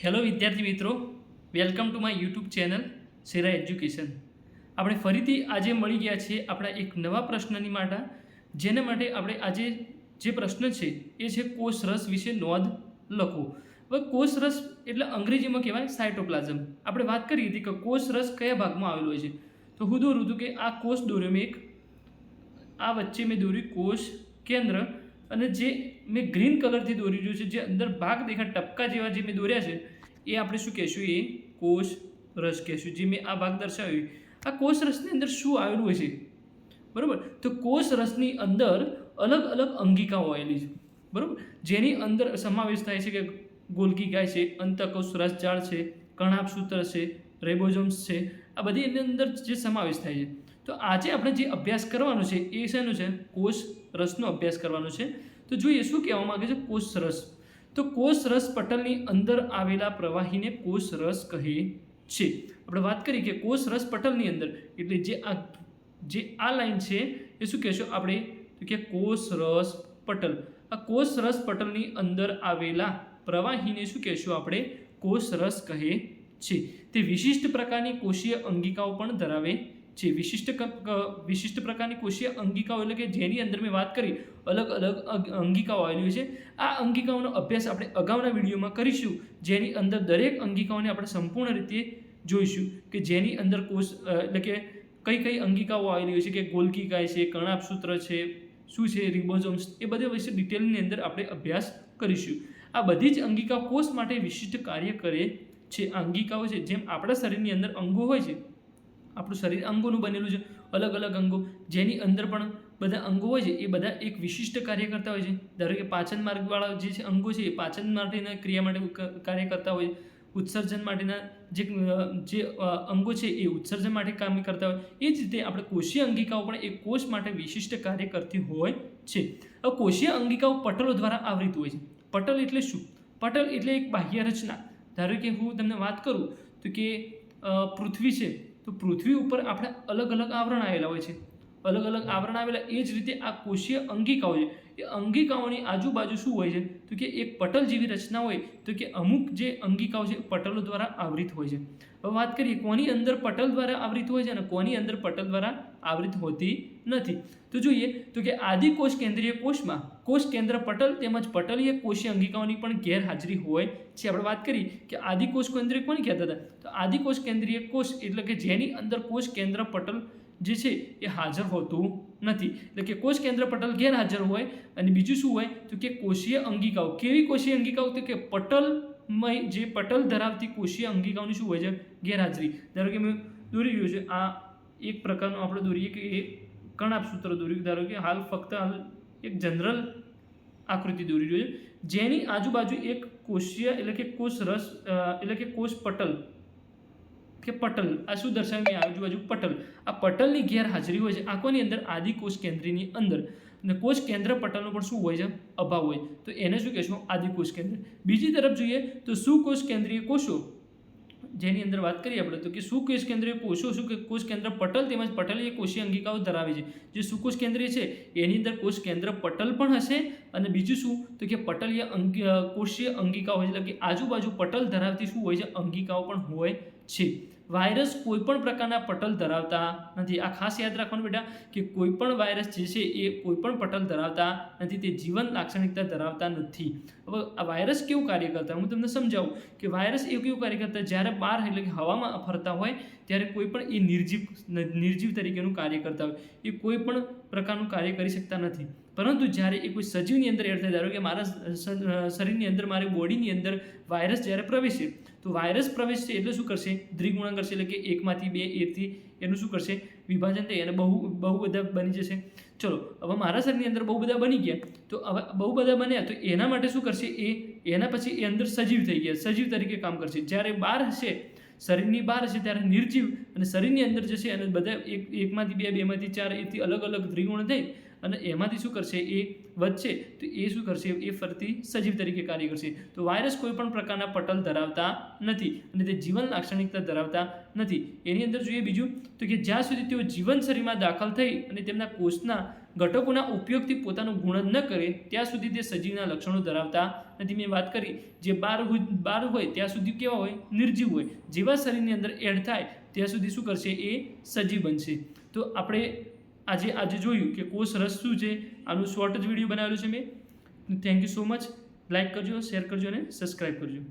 Hello વિદ્યાર્થી મિત્રો, welcome to my YouTube channel Sera education. આપણે ફરીથી આજે મળી ગયા છીએ આપણા એક નવા પ્રશ્નની માટે, જેના માટે આપણે આજે જે પ્રશ્ન છે એ છે કોષ રસ વિશે નોંધ લખો. હવે કોષ રસ એટલે અંગ્રેજીમાં કહેવાય સાયટોપ્લાઝમ. આપણે વાત કરી હતી કે કોષ રસ કયા ભાગમાં આવેલો હોય છે, તો હું દોરું હતું કે આ કોષ દોર્યો મેં આ વચ્ચે મેં દોર્યું કોષ કેન્દ્ર, અને જે મેં ગ્રીન કલરથી દોરી રહ્યું છે, જે અંદર ભાગ દેખાય ટપકા જેવા જે મેં દોર્યા છે એ આપણે શું કહેશું, એ કોષ રસ કહેશું. જે મેં આ ભાગ દર્શાવ્યો, આ કોષ રસની અંદર શું આવેલું હોય છે, બરાબર? તો કોષ રસની અંદર અલગ અલગ અંગિકાઓ આવેલી છે, બરાબર, જેની અંદર સમાવેશ થાય છે કે ગોલ્ગીકાય છે, અંતકોષ રસજાળ છે, કર્ણાભસૂત્ર છે, રેબોઝોમ્સ છે. આ બધી એની અંદર જે સમાવેશ થાય છે. તો આજે આપણે જે અભ્યાસ કરવાનો છે એ શેનું છે, કોષ રસનો અભ્યાસ કરવાનો છે. તો જોઈએ શું કહેવા માગે છે કોષ રસ. તો કોષ રસ પટલની અંદર આવેલા પ્રવાહીને કોષ રસ કહે છે. આપણે વાત કરી કે કોષ રસ પટલની અંદર એટલે જે આ લાઈન છે એ શું કહેશું આપણે, તો કે કોષ રસ પટલ. આ કોષ રસ પટલની અંદર આવેલા પ્રવાહીને શું કહેશું આપણે, કોષ રસ કહે છે. તે વિશિષ્ટ પ્રકારની કોષીય અંગિકાઓ પણ ધરાવે છે. વિશિષ્ટ પ્રકારની કોષીય અંગિકાઓ એટલે કે જેની અંદર મેં વાત કરી અલગ અલગ અંગિકાઓ આવેલી હોય છે. આ અંગિકાઓનો અભ્યાસ આપણે અગાઉના વિડીયોમાં કરીશું, જેની અંદર દરેક અંગિકાઓને આપણે સંપૂર્ણ રીતે જોઈશું કે જેની અંદર કોષ એટલે કે કઈ કઈ અંગિકાઓ આવેલી હોય છે, કે ગોલ્ગીકાય છે, કર્ણાભસૂત્ર છે, શું છે, રિબોઝોમ્સ, એ બધા વિશે ડિટેલની અંદર આપણે અભ્યાસ કરીશું. આ બધી જ અંગિકાઓ કોષ માટે વિશિષ્ટ કાર્ય કરે છે. આ અંગિકાઓ છે જેમ આપણા શરીરની અંદર અંગો હોય છે, આપણું શરીર અંગોનું બનેલું છે, અલગ અલગ અંગો, જેની અંદર પણ બધા અંગો હોય છે એ બધા એક વિશિષ્ટ કાર્ય કરતા હોય છે. ધારો કે પાચન માર્ગવાળા જે છે અંગો છે એ પાચન માટેના ક્રિયા માટે કાર્ય કરતા હોય, ઉત્સર્જન માટેના જે અંગો છે એ ઉત્સર્જન માટે કામ કરતા હોય. એ જ રીતે આપણે કોષીય અંગિકાઓ પણ એક કોષ માટે વિશિષ્ટ કાર્ય કરતી હોય છે. હવે કોષીય અંગિકાઓ પટલો દ્વારા આવૃત હોય છે. પટલ એટલે શું? પટલ એટલે એક બાહ્ય રચના. ધારો કે હું તમને વાત કરું તો કે પૃથ્વી છે, તો પૃથ્વી ઉપર આપણે અલગ અલગ આવરણ આવેલા હોય છે. અલગ અલગ આવરણ આવેલા એ જ રીતે આ કોષીય અંગિકાઓ છે, એ અંગિકાઓની આજુબાજુ શું હોય છે, તો કે એક પટલ જેવી રચના હોય, તો કે અમુક જે અંગિકાઓ છે પટલો દ્વારા આવૃત હોય છે. હવે વાત કરીએ કોની અંદર પટલ દ્વારા આવૃત હોય છે અને કોની અંદર પટલ દ્વારા આવૃત હોતી નથી. તો જોઈએ તો કે આદિકોષ કેન્દ્રીય કોષમાં કોષ કેન્દ્ર પટલ તેમજ પટલીય કોષીય અંગિકાઓની પણ ગેરહાજરી હોય છે. આપણે વાત કરી કે આદિકોષ કેન્દ્રીય કોને કહેતા હતા, તો આદિકોષ કેન્દ્રીય કોષ એટલે કે જેની અંદર કોષ કેન્દ્ર પટલ જે છે એ હાજર હોતું નથી. એટલે કે કોષ કેન્દ્ર પટલ ગેરહાજર હોય. અને બીજું શું હોય, તો કે કોષીય અંગિકાઓ. કેવી કોષીય અંગિકાઓ, તો કે પટલમય જે પટલ ધરાવતી કોષીય અંગિકાઓની શું હોય છે, ગેરહાજરી. ધારો કે મેં દોરી રહ્યું છે, આ એક પ્રકારનું આપણે દોરીએ કે એ કર્ણાભસૂત્ર દોર્યું. ધારો કે હાલ ફક્ત એક જનરલ આકૃતિ દોરી રહ્યું છે, જેની આજુબાજુ એક કોષીય એટલે કે કોષ રસ એટલે કે કોષ પટલ કે પટલ, આ શું દર્શાવ્યું, આજુબાજુ પટલ. આ પટલની ગેરહાજરી હોય છે. આ કોની અંદર, આદિકોષ કેન્દ્રની અંદર. અને કોષ કેન્દ્ર પટલનો પણ શું હોય છે, અભાવ હોય, તો એને શું કહેશું, આદિકોષ કેન્દ્ર. બીજી તરફ જોઈએ તો સુકોષ કેન્દ્રીય કોષો, જેની અંદર વાત કરીએ આપણે તો કે સુકોષ કેન્દ્રીય કોષો શું કે કોષ કેન્દ્ર પટલ તેમજ પટલીય કોષીય અંગિકાઓ ધરાવે છે. જે સુકોષ કેન્દ્રીય છે એની અંદર કોષ કેન્દ્ર પટલ પણ હશે, અને બીજું શું, તો કે પટલીય કોષીય અંગિકાઓ એટલે કે આજુબાજુ પટલ ધરાવતી શું હોય છે, અંગિકાઓ પણ હોય છે. વાયરસ કોઈ પણ પ્રકારના પટલ ધરાવતા નથી. આ ખાસ યાદ રાખવાનું બેટા કે કોઈ પણ વાયરસ જે છે એ કોઈ પણ પટલ ધરાવતા નથી, તે જીવન લાક્ષણિકતા ધરાવતા નથી. હવે આ વાયરસ કેવું કાર્ય કરતા હું તમને સમજાવું કે વાયરસ એવું કેવું કાર્ય કરતા, જ્યારે બહાર એટલે કે હવામાં ફરતા હોય ત્યારે કોઈ પણ એ નિર્જીવ તરીકેનું કાર્ય કરતા હોય, એ કોઈ પણ પ્રકારનું કાર્ય કરી શકતા નથી. પરંતુ જ્યારે એ કોઈ સજીવની અંદર એડ થાય, ધારો કે મારા શરીરની અંદર, મારી બોડીની અંદર વાયરસ જ્યારે પ્રવેશે, તો વાયરસ પ્રવેશશે એટલે શું કરશે, દ્વિગુણન કરશે. એટલે કે 1 માંથી 2 એથી એનું શું કરશે, વિભાજન થઈ અને બહુ બધા બની જશે. ચલો હવે મારા શરીરની અંદર બહુ બધા બની ગયા, તો હવે બહુ બધા બન્યા તો એના માટે શું કરશે, એના પછી એ અંદર સજીવ થઈ ગયા, સજીવ તરીકે કામ કરશે. જ્યારે બહાર હશે, શરીરની બહાર હશે ત્યારે નિર્જીવ, અને શરીરની અંદર જશે અને બધા 1 માંથી 2, 2 માંથી 4 એથી અલગ અલગ દ્વિગુણ થઈ અને એમાંથી શું કરશે, એ વધશે, તો એ શું કરશે, એ ફરતી સજીવ તરીકે કાર્ય કરશે. તો વાયરસ કોઈ પણ પ્રકારના પટલ ધરાવતા નથી અને તે જીવન લાક્ષણિકતા ધરાવતા નથી. એની અંદર જોઈએ બીજું તો કે જ્યાં સુધી તેઓ જીવન શરીરમાં દાખલ થઈ અને તેમના કોષના ઘટકોના ઉપયોગથી પોતાનું ગુણન ન કરે ત્યાં સુધી તે સજીવના લક્ષણો ધરાવતા નથી. મેં વાત કરી જે બાર હોય ત્યાં સુધી કેવા હોય? નિર્જીવ હોય. જેવા શરીરની અંદર એડ થાય ત્યાં સુધી શું કરશે? એ સજીવ બનશે. તો આપણે આજે જોયું કે કોષ રસ શું છે. આનું શોર્ટ જ વિડીયો બનાવેલું છે મેં. Thank you so much. Like કરજો, શેર કરજો અને સબસ્ક્રાઈબ કરજો.